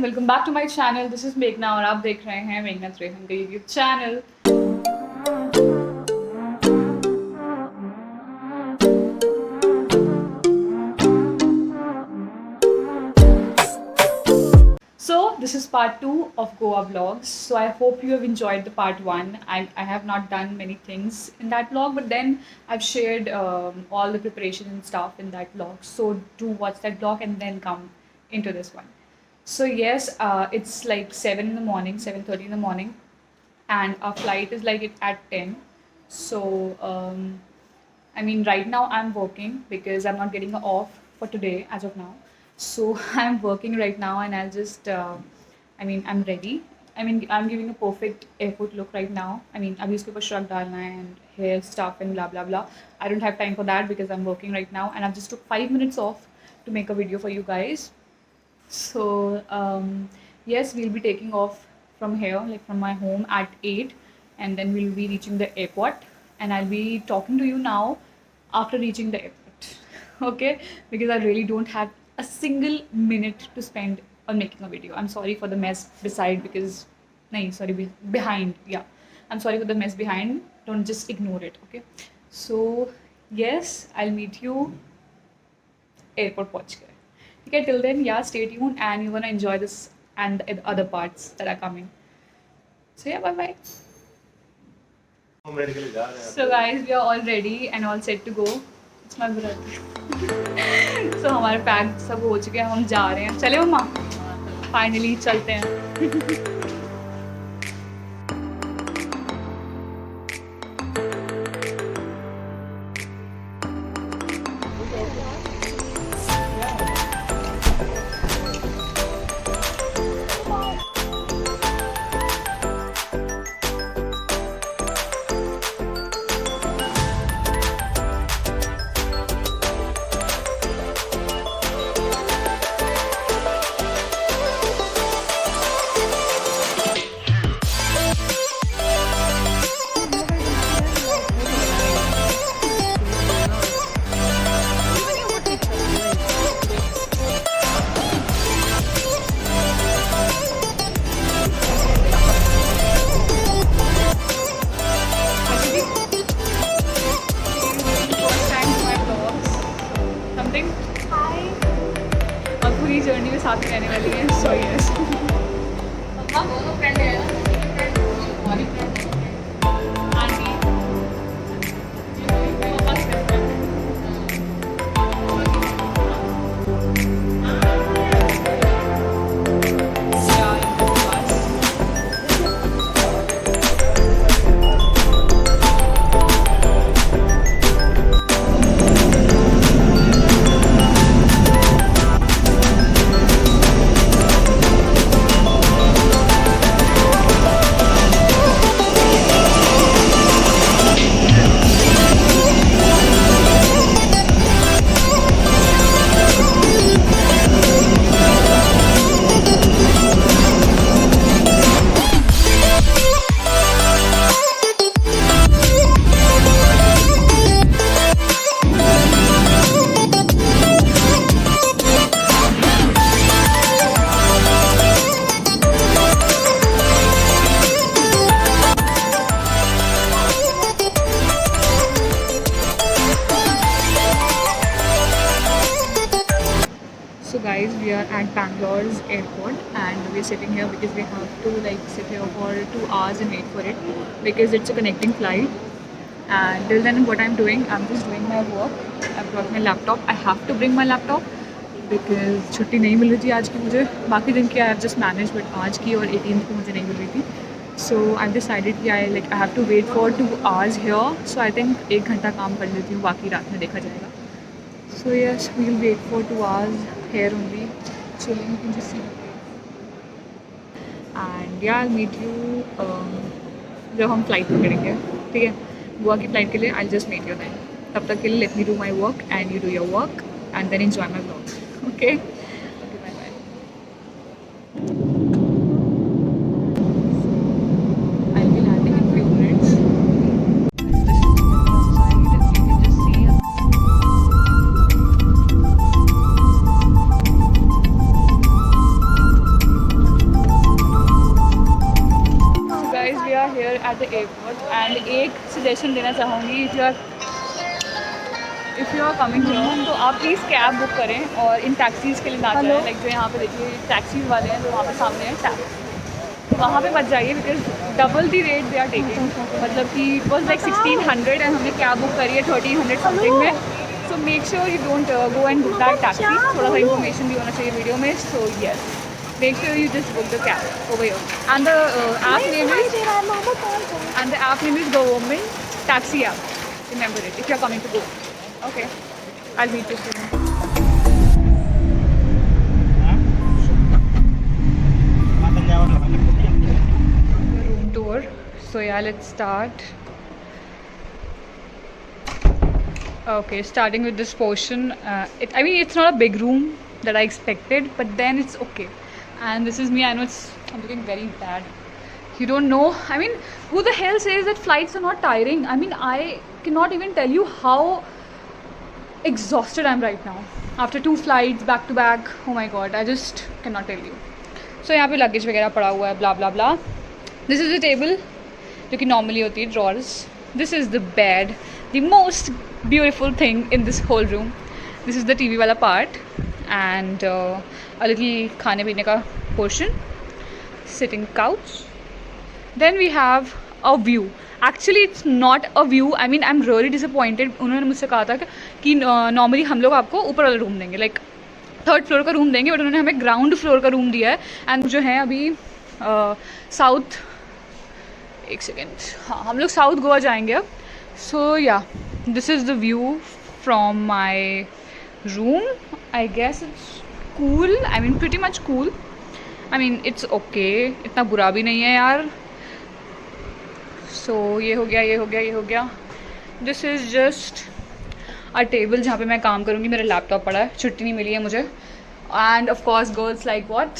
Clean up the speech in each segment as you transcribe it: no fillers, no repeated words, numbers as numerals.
And welcome back to my channel. This is मेघना और आप देख रहे हैं मेघना त्रेहन का YouTube channel. So this is part 2 of Goa vlogs. So I hope you have enjoyed the part 1. I have not done many things in that vlog, but then I've shared all the preparation and stuff in that vlog. So do watch that vlog and then come into this one. So yes, it's like 7 in the morning, 7:30 in the morning, and our flight is like at 10. So I mean, right now I'm working because I'm not getting off for today as of now. So I'm working right now, and I'll just, I mean, I'm ready. I mean, I'm giving a perfect airport look right now. I mean, abhi uske ऊपर shrug डालना है and hair stuff and blah blah blah. I don't have time for that because I'm working right now, and I've just took 5 minutes off to make a video for you guys. So yes, we'll be taking off from here, like from my home at 8, and then we'll be reaching the airport, and I'll be talking to you now after reaching the airport. Okay, because I really don't have a single minute to spend on making a video. I'm sorry for the mess beside because behind. Yeah, I'm sorry for the mess behind. Don't just ignore it. Okay, so yes, I'll meet you airport पहुंच गए. Okay, till then, yeah, stay tuned and you're gonna enjoy this and the other parts that are coming. So yeah, bye bye. So guys, we are all ready and all set to go. It's my brother. So हमारे pack सब हो चुके हैं, हम जा रहे हैं. चले मम्मा? Finally चलते हैं. और पूरी जर्नी में साथ में रहने वाली है. So yes, so guys, we are at Bangalore's airport and we're sitting here because we have to like sit here for 2 hours and wait for it because it's a connecting flight. And till then, what I'm doing, I'm just doing my work. I've brought my laptop. I have to bring my laptop because छुट्टी नहीं मिल रही थी आज की मुझे. बाकी दिन की I have just managed, but आज की और 18th को मुझे नहीं मिल रही थी. So I've decided कि I have to wait for 2 hours here. So I think 1 घंटा काम कर लेती हूँ, बाकी रात में देखा जाएगा. So yes, we'll wait for 2 hours here only, chilling in the sea. And yeah, I'll meet you जब हम फ्लाइट पकड़ेंगे. ठीक है, गोवा की फ़्लाइट के लिए I'll just meet you then. तब तक के लिए let me do my work and you do your work and then enjoy my vlog. Okay? Okay, bye bye. I'll be landing in few minutes. And एक suggestion देना चाहूँगी, if you are coming here तो आप please cab book करें और इन taxis के लिए ना जाएं। लाइक जो यहाँ पे देखिए टैक्सीज़ वाले हैं जो वहाँ पे सामने हैं वहाँ पे मत जाइए, because double the rate they are taking. मतलब कि इट वॉज लाइक 1600 एंड हमने कैब बुक करी है 1300 समथिंग में। So make sure you don't go and book that taxi. थोड़ा सा इन्फॉर्मेशन भी होना चाहिए वीडियो में। So yes, make sure you just book the cab over here. And the app name is Government Taxi App. Remember it if you're coming to Goa. Okay, I'll meet you soon. Room tour. So yeah, let's start. Okay, starting with this portion. I mean, it's not a big room that I expected, but then it's okay. And this is me. I know I'm looking very bad. You don't know. I mean, who the hell says that flights are not tiring? I mean, I cannot even tell you how exhausted I am right now. After 2 flights back to back. Oh my god, I just cannot tell you. So यहाँ पे luggage वगैरह पड़ा हुआ है, blah blah blah. This is the table, जो कि normally होती है drawers. This is the bed, the most beautiful thing in this whole room. This is the TV वाला part. And a little खाने पीने का portion, sitting couch. Then we have a view. Actually it's not a view. I mean I'm really disappointed. उन्होंने मुझसे कहा था कि normally हम लोग आपको ऊपर वाला रूम देंगे, like 3rd फ्लोर का रूम देंगे, बट उन्होंने हमें ग्राउंड फ्लोर का रूम दिया है। एंड जो है अभी साउथ, एक सेकेंड, हाँ हम लोग साउथ गोवा जाएंगे अब। सो या this is the view from my room. I guess it's cool. I mean pretty much cool. I mean it's okay. इतना बुरा भी नहीं है यार। So ये हो गया, ये हो गया, ये हो गया। This is just a table जहाँ पे मैं काम करूँगी। मेरा लैपटॉप पड़ा है, छुट्टी नहीं मिली है मुझे। And of course girls like what?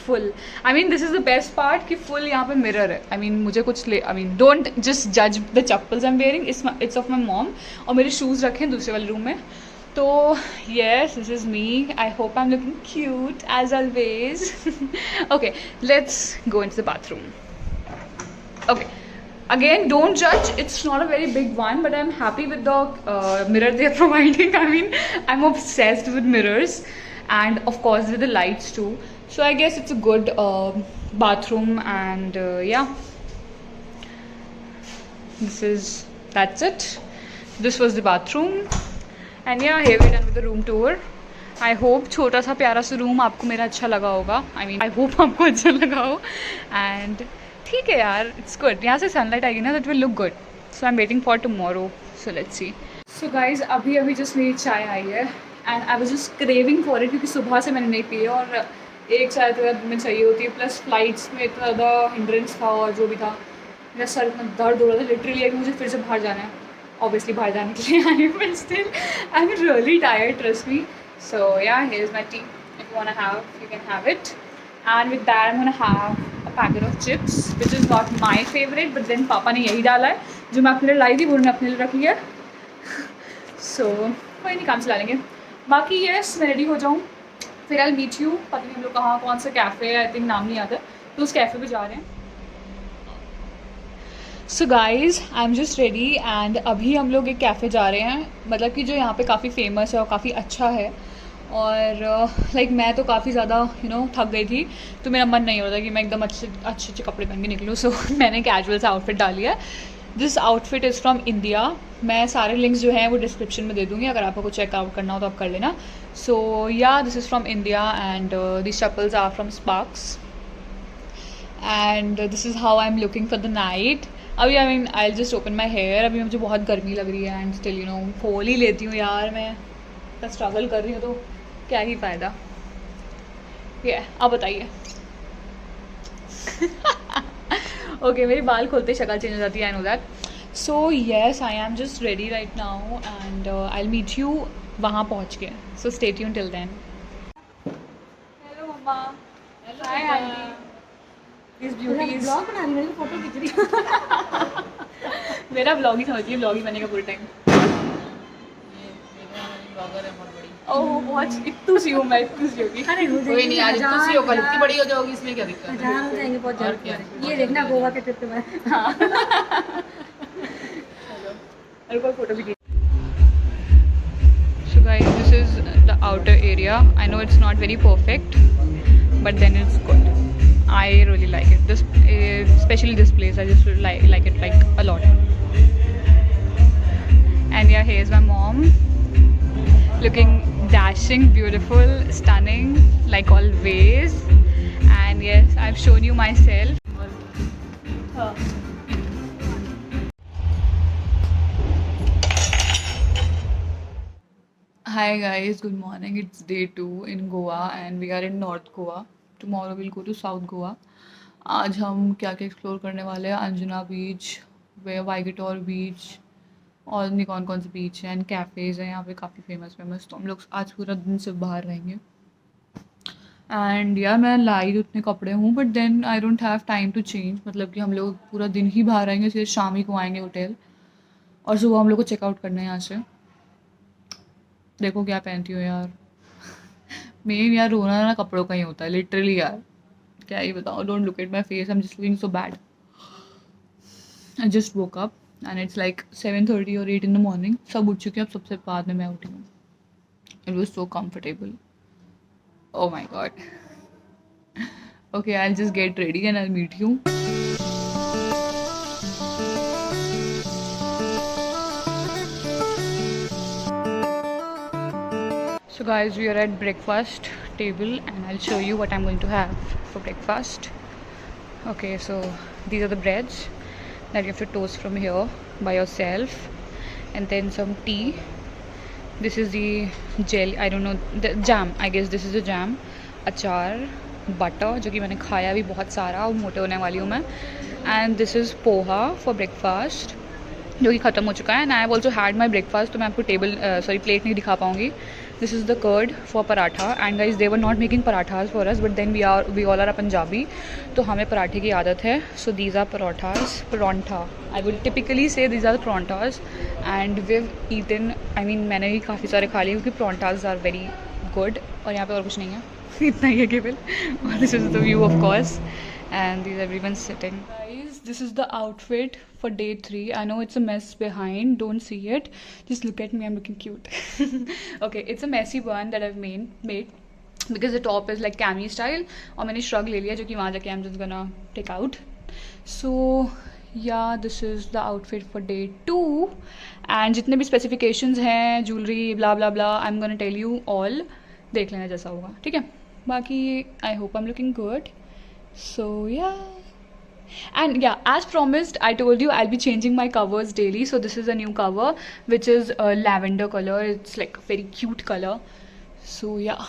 Full. I mean this is the best part कि full यहाँ पे mirror है। I mean मुझे कुछ I mean don't just judge the chappals I'm wearing. It's of my mom. और मेरे shoes रखे हैं दूसरे वाले रूम में। तो yes, this is me. I hope I'm looking cute as always. Okay, let's go into the bathroom. Okay, again don't judge, it's not a very big one, but I'm happy with the mirror they're providing. I mean I'm obsessed with mirrors, and of course with the lights too. So I guess it's a good bathroom. And yeah, that's it. This was the bathroom. And yeah, here we're done with the room tour. I hope छोटा सा प्यारा सा room आपको मेरा अच्छा लगा होगा। I mean I hope आपको अच्छा लगा हो। And ठीक है यार, it's good. यहाँ से sunlight आएगी ना, that will look good. So I'm waiting for tomorrow. So let's see. So guys, अभी just मेरी चाय आई है and I was just craving for it क्योंकि सुबह से मैंने नहीं पी है, और एक चाय तो यार में चाहिए होती है। प्लस फ्लाइट्स में इतना ज़्यादा हिंड्रेंस था और जो भी था, मेरा सर इतना दर्द हो रहा था लिटरली है कि मुझे फिर से बाहर जाना है। Obviously बाहर जाने के लिए आई हूँ, but still I'm really tired, trust me. So yeah, here's my tea. If you want to have, you can have it. And with that I'm gonna have a packet of chips, which is not my favorite, but then पापा ने यही डाला है जो मैं अपने लिए लाई थी, वो मैंने अपने लिए रख लिया। So कोई नहीं, काम चला लेंगे। बाकी yes, मैं रेडी हो जाऊँ फिर I'll meet you। पता नहीं हम लोग कहाँ, कौन सा कैफ़े है, आई थिंक नाम नहीं आता, तो उस कैफ़े पे जा रहे हैं। So guys I am just ready and अभी हम लोग एक कैफ़े जा रहे हैं, मतलब कि जो यहाँ पे काफ़ी फेमस है और काफ़ी अच्छा है। और लाइक मैं तो काफ़ी ज़्यादा थक गई थी, तो मेरा मन नहीं हो रहा था कि मैं एकदम अच्छे कपड़े पहन के निकलूँ। सो मैंने कैजुअल सा आउटफिट डाल लिया। This outfit is from India. मैं सारे लिंक्स जो हैं वो डिस्क्रिप्शन में दे दूँगी, अगर आपको कुछ चेकआउट करना हो तो आप कर लेना। सो या this is from India and this chappals are from Sparks and this is how I am looking for the night. अभी I mean I just open my hair. अभी मुझे बहुत गर्मी लग रही है एंड स्टिल खोल ही लेती हूँ यार। मैं इतना स्ट्रगल कर रही हूँ तो क्या ही फ़ायदा। ये आप बताइए। ओके, मेरे बाल खोलते शक्ल चेंज हो जाती है, I know that. So yes, I am just ready right now and I will meet you वहाँ पहुँच के। So stay tuned till then. Hello mamma. Hello hi aunty. इस ब्यूटीज ब्लॉग बना रही हूँ, फोटो खींच रही हूँ। मेरा ब्लॉग ही समझिए, ब्लॉग ही बनेगा पूरे टाइम। ब्लॉगर है बहुत बड़ी। ओह बहुत इतनी सी हूँ मैं, इतनी सी होगी। अरे कोई नहीं यार, इतनी सी हो, कल इतनी बड़ी हो जाओगी, इसमें क्या दिक्कत है। जहाँ हो जाएंगे बहुत जल्द। ये देखना गोवा के ट्रिप के बाद। हाँ photo भी So guys, this is the outer area. I know it's not very perfect, but then it's good. I really like it. This, especially this place, I just really like it like a lot. And yeah, here's my mom, looking dashing, beautiful, stunning, like always. And yes, I've shown you myself. Hi guys, good morning. It's day 2 in Goa and we are in North Goa. Tomorrow we'll go to South Goa. आज हम क्या क्या explore करने वाले हैं? अंजुना बीच, वाइगेटोर बीच और नहीं कौन कौन से बीच हैं एंड कैफ़ेज़ हैं यहाँ पे काफ़ी फेमस. तो हम लोग आज पूरा दिन सिर्फ बाहर रहेंगे. एंड यार मैं लाई उतने कपड़े हूँ but then I don't have time to change. मतलब कि हम लोग पूरा दिन ही बाहर रहेंगे, फिर शाम ही को आएंगे होटल और सुबह हम लोग को चेकआउट करना है यहाँ से. देखो क्या पहनती हूँ यार. मेन यार रोना ना कपड़ों का ही होता है लिटरली यार. क्या ही बताऊँ. Don't look at my face, I am just looking so bad. I just woke up and it's like 7:30 और 8 in the morning. सब उठ चुके हैं, अब सबसे बाद में मैं उठी हूँ. It was so comfortable. Oh my god. Okay, I'll just get ready and I'll meet you. So guys, we are at breakfast table and I'll show you what I'm going to have for breakfast. Okay, so these are the breads that you have to toast from here by yourself, and then some tea. This is the jelly, I don't know, the jam, I guess this is the jam. अचार, butter जो कि मैंने खाया भी बहुत सारा और मोटे होने वाली हूँ मैं. And this is poha for breakfast जो कि ख़त्म हो चुका है. And I have also had my breakfast. तो मैं आपको प्लेट नहीं दिखा पाऊँगी. This is the curd for paratha. And guys they were not making parathas for us but then we all are Punjabi, तो हमें पराठे की आदत है. So these are paratha. I would typically say these are parathas and we eaten, I mean मैंने भी काफ़ी सारे खा लिए क्योंकि पराठाज आर वेरी गुड. और यहाँ पे और कुछ नहीं है. इतना ही है केवल. और this is the view of course and these everyone sitting. Guys, this is the outfit for day 3. I know it's a mess behind, don't see it, just look at me, I'm looking cute. Okay, it's a messy one that I've made because the top is like cami style और मैंने shrug ले लिया जो कि वहाँ जाके I'm just gonna take out. So yeah, this is the outfit for day 2 and जितने भी specifications हैं, jewelry, blah blah blah, I'm gonna tell you all. देख लेना जैसा होगा, ठीक है. बाकी I hope I'm looking good. So yeah, and yeah, as promised, I told you I'll be changing my covers daily. So this is a new cover which is a lavender color. It's like a very cute color. So yeah,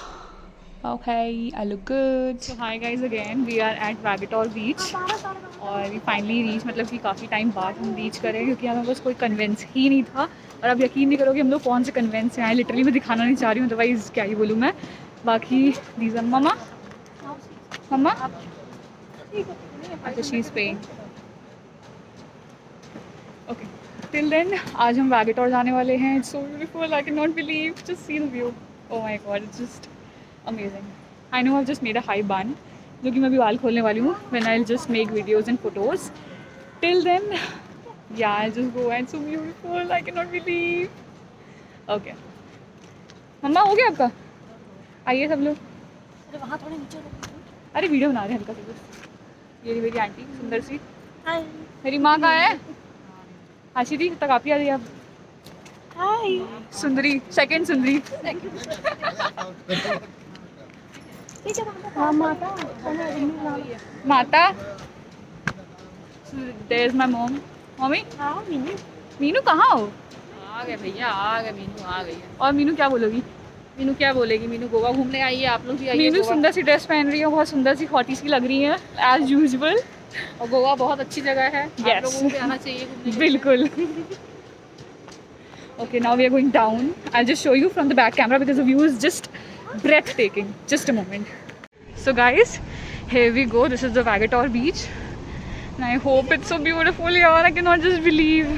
okay, I look good. So hi guys, again we are at Vagitor beach और we finally reach. मतलब कि काफ़ी time बाद हम reach करें क्योंकि हमें बस कोई कन्वेंस ही नहीं था. और अब यकीन नहीं करोगे हम लोग कौन से कन्वेंस से आए. लिटरली मैं दिखाना नहीं चाह रही हूँ, अदरवाइज़ क्या ही बोलूँ मैं. बाकी दीज आर मम्मा. अच्छा, she is paying. Okay, till then आज हम वैगेटोर जाने वाले हैं. It's so beautiful, I can not believe. Just see the view. Oh my God, it's just amazing. I know I just made a high bun जो कि मैं भी बाल खोलने वाली हूँ. When I just make videos and photos. Till then या I just go and so beautiful, I can not believe. Okay मम्मा, हो गया आपका? आइए सब लोग. वहाँ थोड़े नीचे. अरे वीडियो बना रहे हैं हल्का सा. ये मेरी आंटी सुंदर सी. हाय. मेरी माँ कहाँ है? आशी दी तक आप ही आ रही. आप हाय. सुंदरी, सेकंड सुंदरी. माता. There is my mom. Mummy. हाँ मीनू. मीनू कहाँ हो? आ गए भैया, आ गए. मीनू आ गई. और मीनू क्या बोलोगी? मीनू क्या बोलेगी? मीनू गोवा घूमने आई है, आप लोग भी आइए. मीनू सुंदर सी ड्रेस पहन रही है, बहुत सुंदर सी हॉटी सी लग रही है एज यूजुअल. और गोवा बहुत अच्छी जगह है. Yes. आप लोगों को भी आना चाहिए घूमने. बिल्कुल. Okay, now we are going down. I'll just show you from the back camera because the view is just breathtaking. Just a moment. So guys, here we go. This is the Vagitor beach. And I hope it's so beautiful here. I cannot just believe.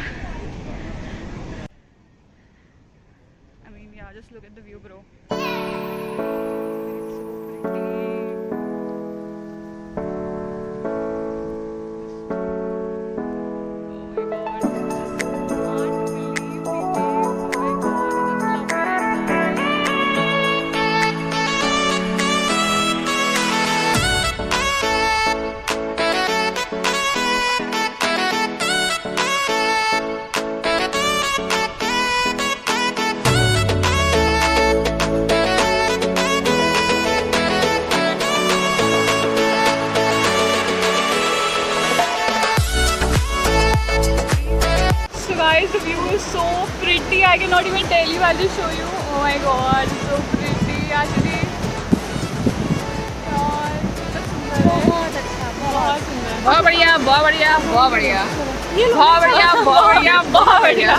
I mean, yeah, just look at the view, bro. cannot even tell you. I'll just show you. Oh my god, so pretty actually. यार, कितना सुंदर है। बहुत अच्छा, बहुत सुंदर। बहुत बढ़िया, बहुत बढ़िया, बहुत बढ़िया, बहुत बढ़िया, बहुत बढ़िया, बहुत बढ़िया।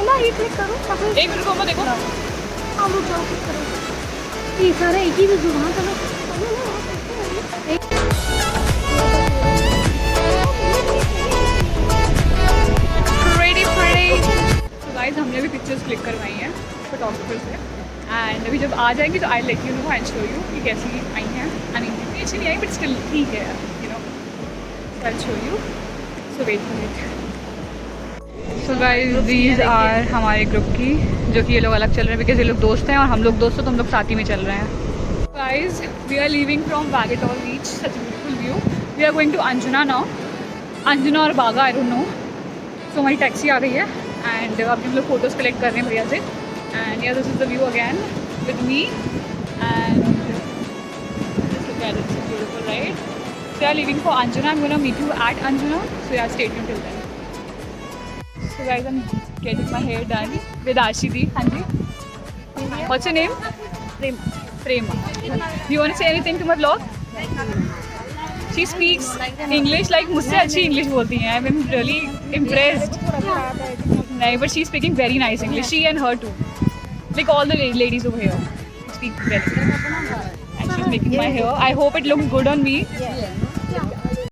ना ये क्लिक करो कहाँ एक मिनट को मैं देखो। हम रुक जाओ क्लिक करो ये सारा एक ही में वहाँ चलो Pretty pretty. So guys, हमने भी पिक्चर्स क्लिक करवाई हैं फोटोग्राफर से एंड अभी जब आ जाएंगे तो I let you know and show you कि कैसी आई हैं। आई मीन इतनी अच्छी नहीं आई बट स्टिल ठीक है you know. So I show you, so wait for it. So guys these are हमारे ग्रुप की, जो कि ये लोग अलग चल रहे हैं बिकॉज ये लोग दोस्त हैं और हम लोग दोस्त हैं तो हम लोग साथ ही में चल रहे हैं। Guys we are leaving from Vagator beach, such beautiful view. We are going to Anjuna now, Anjuna और बागा आई डोंट नो। सो हमारी टैक्सी आ गई है एंड अभी हम लोग फोटोज़ कलेक्ट कर रहे हैं भैया से and yeah, this is the view again with me and just look at it, so beautiful, right? So we are leaving for Anjuna. I'm going to meet you at Anjuna, so yeah, stay tuned till then. So guys, I'm getting my hair done with Ashidi. Hanji, what's your name? Prema. You want to say anything to my vlog? She speaks English like मुझसे अच्छी English बोलती हैं. I'm really impressed. नहीं, but she's speaking very nice English. She and her too. Like all the ladies over here speak well. And she's making my hair. I hope it looks good on me.